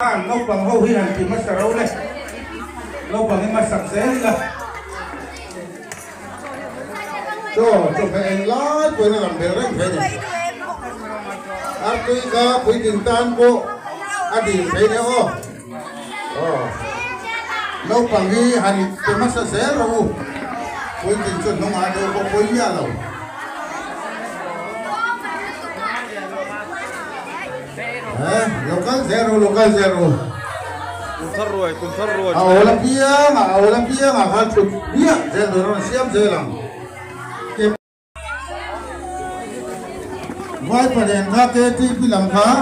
Lâu bằng hậu hi hành thì mất sợ đâu này, lâu bằng cái mặt sặc dễ đi là. Cho phải lái quên làm điều đấy phải này. Tôi có quý tình tan cô, đi phải đấy ô. Lâu bằng hi hành thì mất sợ dễ rồi. Quý tình chuẩn không ai đâu có quý nhà đâu. Local zero. Kuntar rồi. Olympia, hal chụp bia, zero rồi siam zero lang. Vai pada enggak KTP lam kah?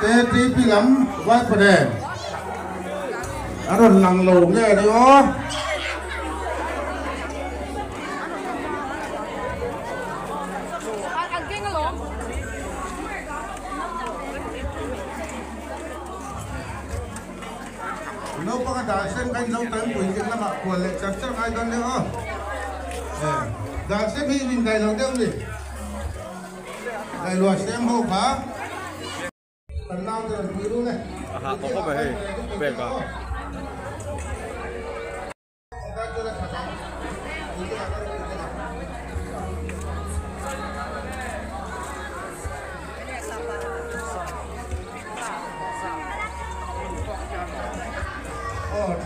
KTP lam vai pada. Aron lang lồng nha đấy ó. Nó có cái đàn xem canh dâu tới buổi chuyện là của lệ chắc chắc ai đơn nữa. Đàn xem hi mình cày lòng tiêu gì? Cày loạt xem hậu phá. Tần lao từ lần quý luôn này. Có vẻ bền vào.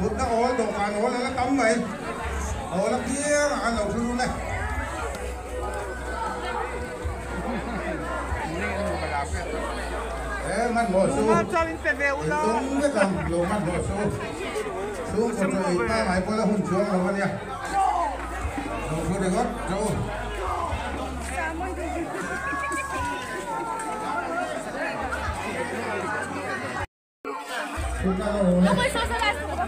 Chút nó ôi, đồ phản ôi là nó tắm mày. Ôi là kia, ăn lẩu xuống luôn này. Mắt mổ xuống. Đúng cái cầm, đồ mắt mổ xuống. Xuống còn rồi, ta mày có là hùng xuống rồi nha. Đồ xuống để gót, rồi. No voy a hacer la sopa,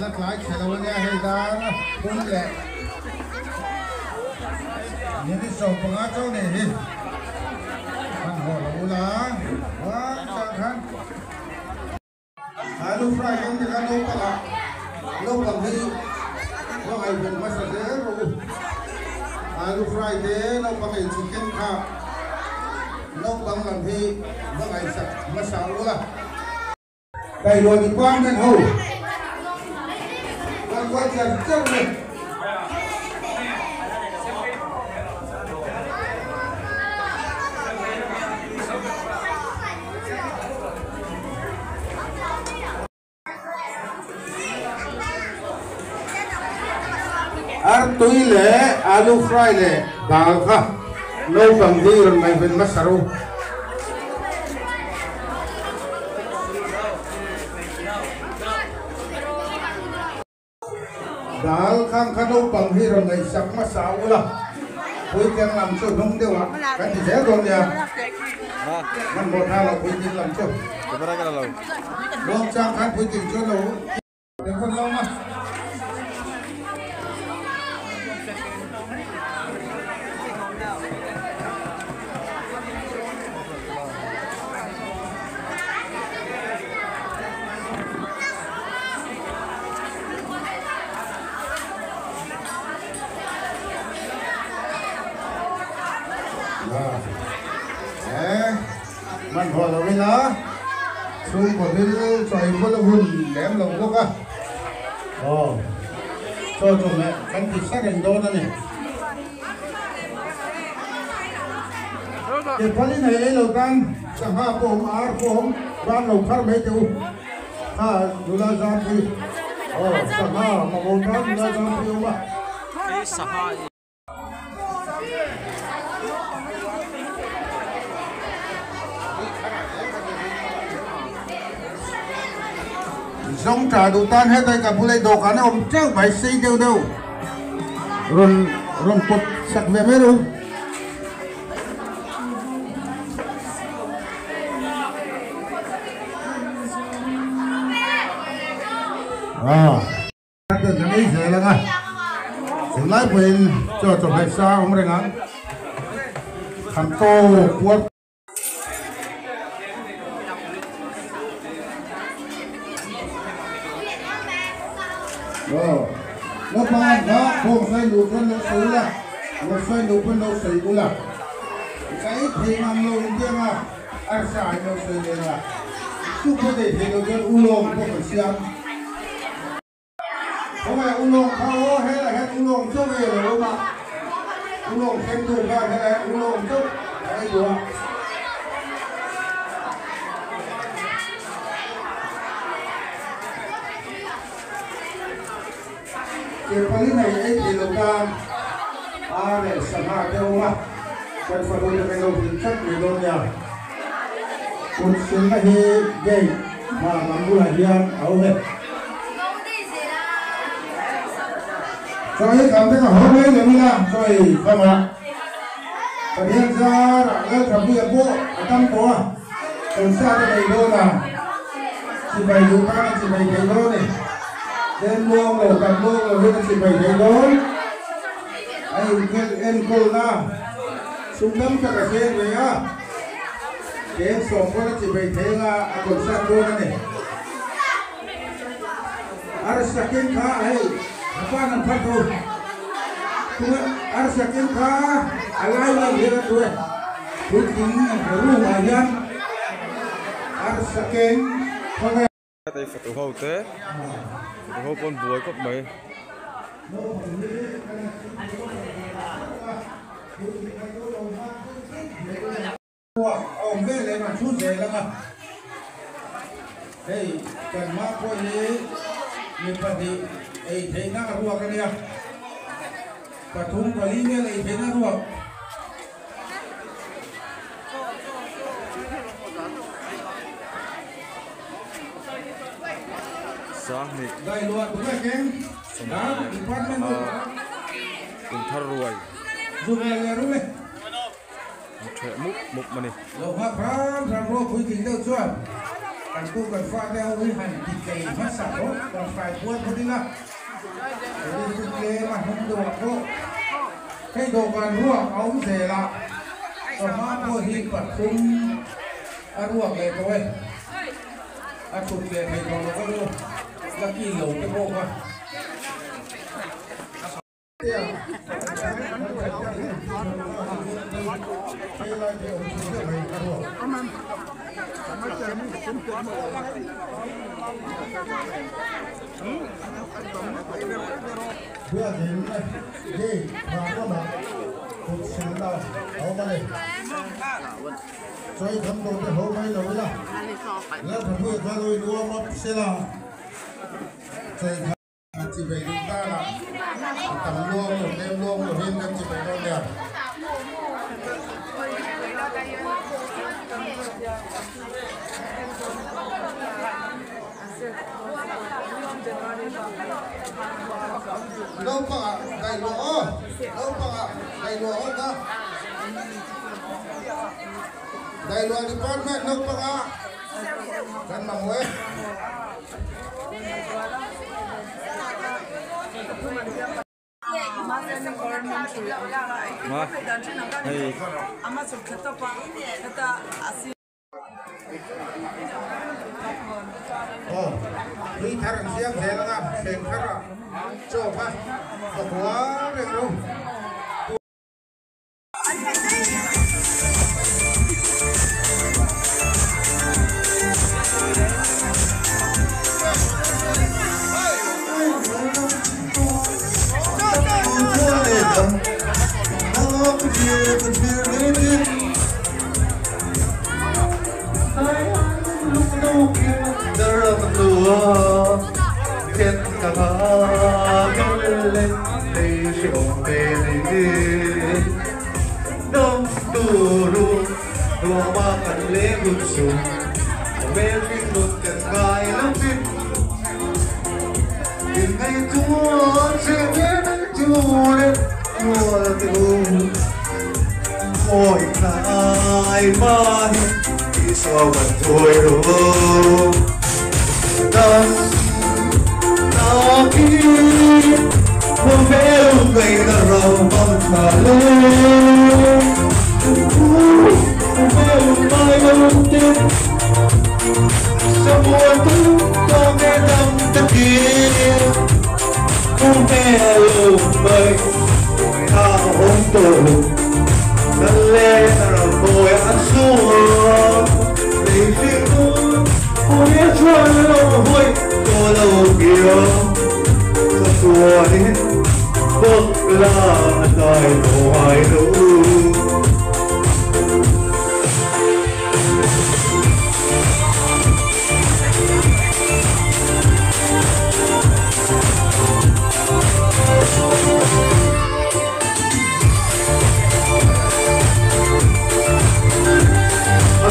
Alat like salawannya hedar pun le. Ini so pengacau nih. Kan bola. Wah, sangat. Alu fry yang dengan lupa. Lupa ni. Wah, ai pun masak deh. Alu fry deh, lupa ni chicken ka. Lupa ni, lupa ai masak ulah. Đây rồi thì quang lên hầu quang chân chân lên Artui le alu fry le dal ka no bằng đi rồi mày bên masaru dal khang khano bằng hi rồi này sắp mà sao là cuối cùng làm cho nông đều ạ cái gì thế rồi nha mình một hai là cuối cùng làm cho luôn trang khang cuối cùng cho lâu để con lâu mà mình hỏi là bên đó xung của bên xoay con là hùn đếm lồng quốc á cho chồng mẹ cánh thịt sát hành đô này thì phần này ấy đầu tiên chẳng hạn bồm áo bồm ban đầu khác mấy chỗ dù là giam thì chẳng hạn mà bồm khác dù là giam thì không ạ giống trà đủ tan hết đây cả phụ lấy đồ cả nó ông chắc phải xây đều đâu rồi cột sạc về mấy đâu cái này dễ lắm à chúng lái quên cho phải sao không đây ngắn thành tô nó bằng đó không xoay đủ con nó xứ là nó xoay đủ con nó xứ cũng là cái thì nằm lâu kia mà ăn xài nó xứ này là chú có thể thấy được cái u lông không phải xem không phải u lông thao hay là hết u lông trước về rồi không ạ u lông xem tuổi ra hay là u lông trước đấy đúng không cái phần này ấy thì chúng ta để sản hạ theo mà cần phải đối với đầu tính chất về đồn nhà một xứng cái gì mà mang lại riêng ở đây rồi cảm thấy hổ mấy người mình làm rồi không ạ và hiện ra là cái thằng kia bộ tâm có còn xa cái này đâu là chỉ phải đủ các chỉ phải thấy đâu này đêm luôn rồi cầm luôn rồi bây giờ chỉ phải thấy đâu anh em cô na súng đâm cho cả xe vậy á cái sòng có chỉ phải thấy là còn xa đâu này ada saking kah apa nampak tu ada saking kah alai lagi dia tu bukan baru aja ada saking tay phật hậu thế phật hậu con bùi có mấy ông về đây mà chút về lắm à đây cần má coi đi nhưng mà thì thấy nó ruột cái này và thùng và lý nghe thấy nó ruột sáng thì đây luôn đúng là kém đó thì phát lên rồi cùng thar ruồi dùng là đúng đấy trẻ múc mà này lầu hoa phá ra ruột cuối kính đâu chưa cần tu cần pha đeo với hành thịt cày phát sản tốt còn phải buôn thôi đi nào để đi thực tế mà không đồ cô cái đồ cần ruộng ống rể lạ còn má mua thịt vật không ruộng này thôi chụp tiền thầy còn nó có luôn là kỳ lẩu cái bộ mà bữa đến đây và có mà cuộc sống đâu ở đây chơi thăm đồ cái hôm nay là bây giờแล้วผมพูดว่าโดยรวมรถเสียละใช่ครับจีไปดูตาละต่ำรวมหรือเต็มรวมหรือเห็นกันจีไปโดนเนี่ยเราปะไก่หล่อเราปะไก่หล่อนะไก่หล่อที่ป้อนแม่นกปะกันมาเว้ยmà hayนี่ทางเสียงแทนแล้วนะเสียงทางโจ้ป่ะบอกว่าเรื่องรู้ôi khai mai đi sao vẫn thôi rồi ta khi một vẻ ngày ta rầu mong thả lên một vẻ mai không tin sao buồn thương có nghe tâm tất kia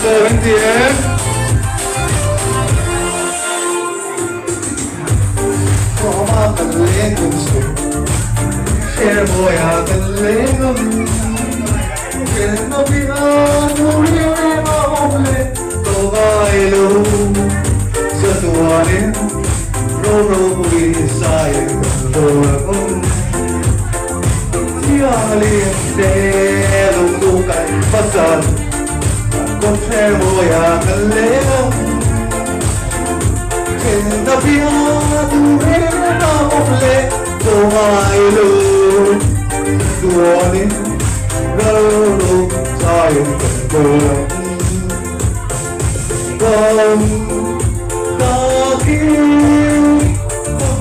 Rồi bên tiếng có mà cần lên cùng sự che môi à cần lên cái nó bị nó lên mong lên tô vai lâu giờ tua đến rô rô bị sai rồi không chia liền để lùng tu cảnh phát dần con che môi à cần lên cái nó bị tu đến mong lên tô vai lâu tua đến rô rô sai rồi không có kêu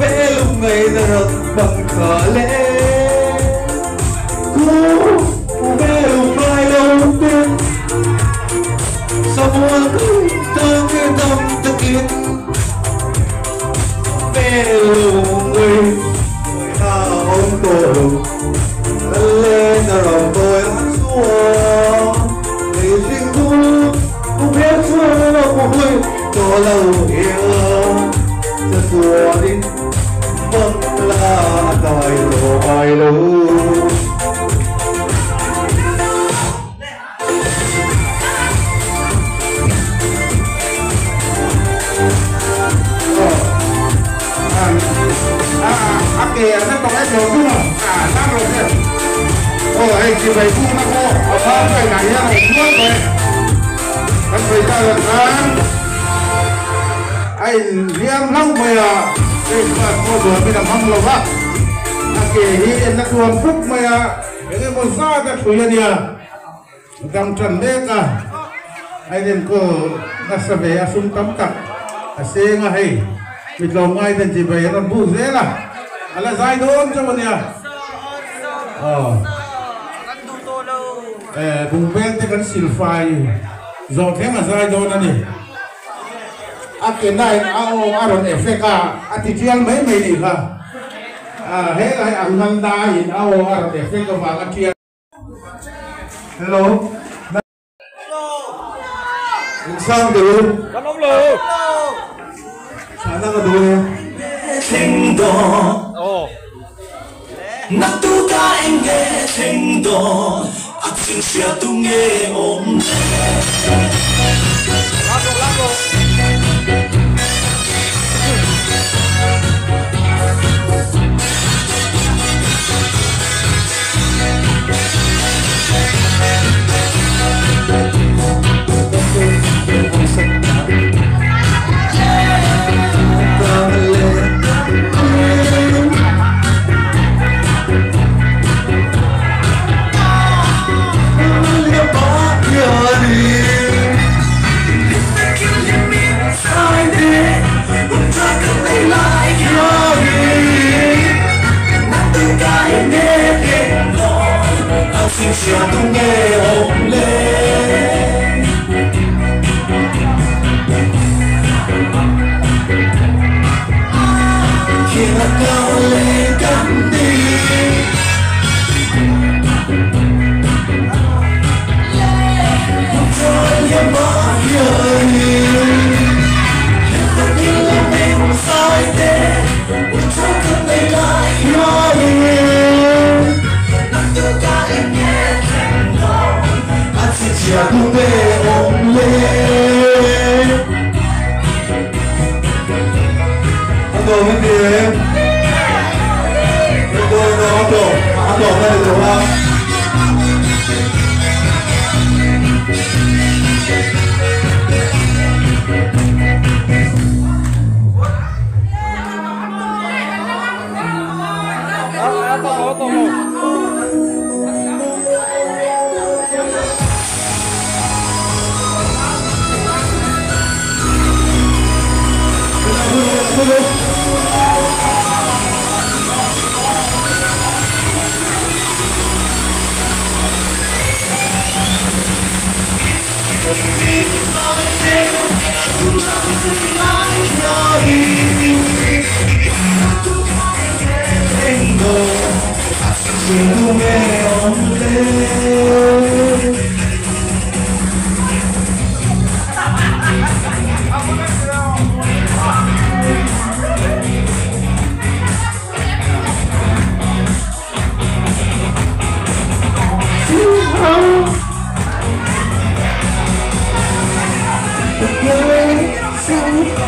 vẽ lúc ngày ra bằng khả lẽ cô vẽ lúc mai lâu tiên sao mua cứ thơ cái tâm ta kiến vẽ lúc người ta ôm tổ lên rồi tôi ăn xuống để riêng tôi không biết xưa một người cho lâu yêu cho xua đi vẫn là đời rồi lâu kìa nó còn ép rồi đúng không? Năm rồi kìa. Ôi chị bày phu nó cô ở không cái này nó nuốt rồi. Anh phải ra lần sáng anh liêm lắm bây giờ đây là cô vừa mới làm hâm lầu á kìa hi nó tuần phúc bây giờ cái một sao ta thủy đi à cầm trần đấy cả anh đến cô nó sẽ về sung tắm cặp xe ngay hay mình lòng ai thì chị bày nó bu dễ là là dài đốn cho mình à vùng bên thì cần xịn phai dò thế mà dài đốn anh nhỉ cái này ao rồi FK thì chiang mấy đi cả hết là ăn ngân đa hiện ao rồi FK và cái chiang hello sao được con ông lù khả năng là đủ听到，那都答应嘅听到，啊正式都嘅我唔。Hãy subscribe Hãy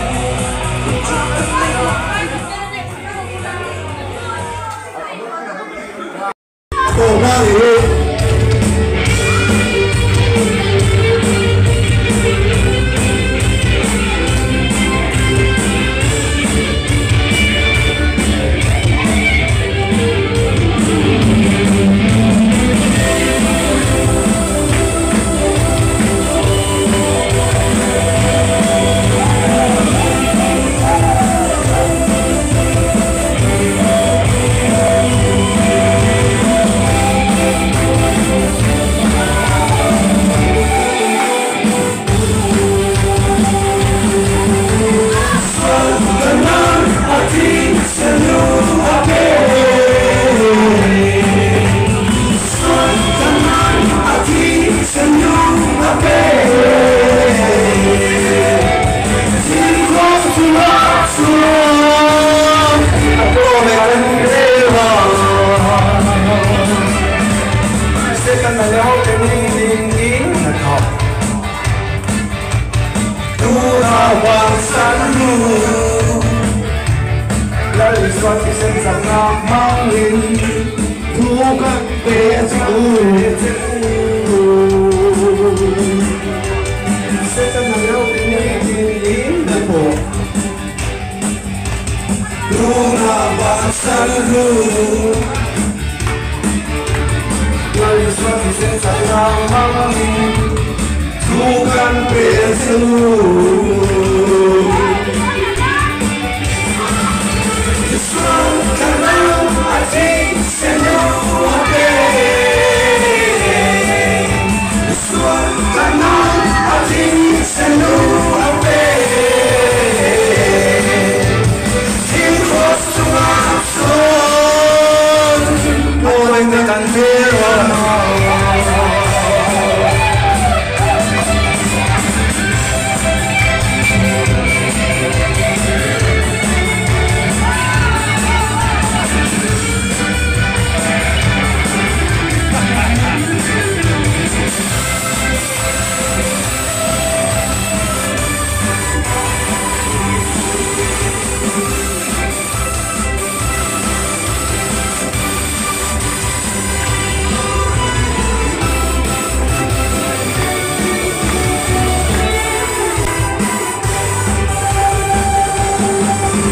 subscribe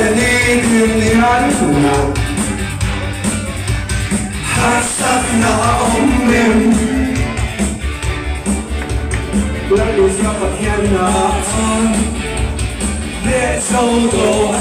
cho kênh Ghiền Mì Gõ để không bỏ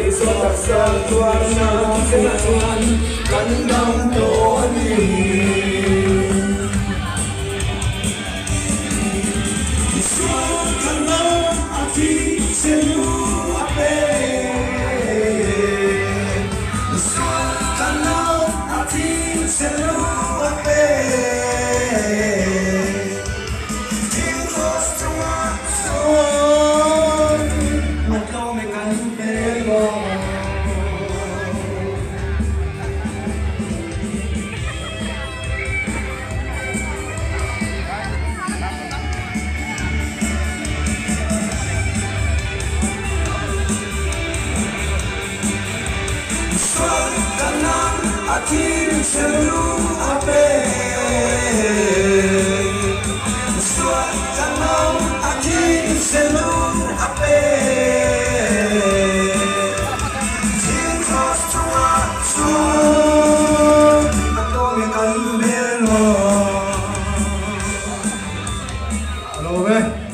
lỡ cho ta sang tuan nam sẽ tuan cắn đâm tổ đi suốt tháng năm thì sẽ lưu ape suốt tháng năm thì sẽ lưu ape Atin selu ape suat tanam atin selu ape tin cross to atong kan belo hello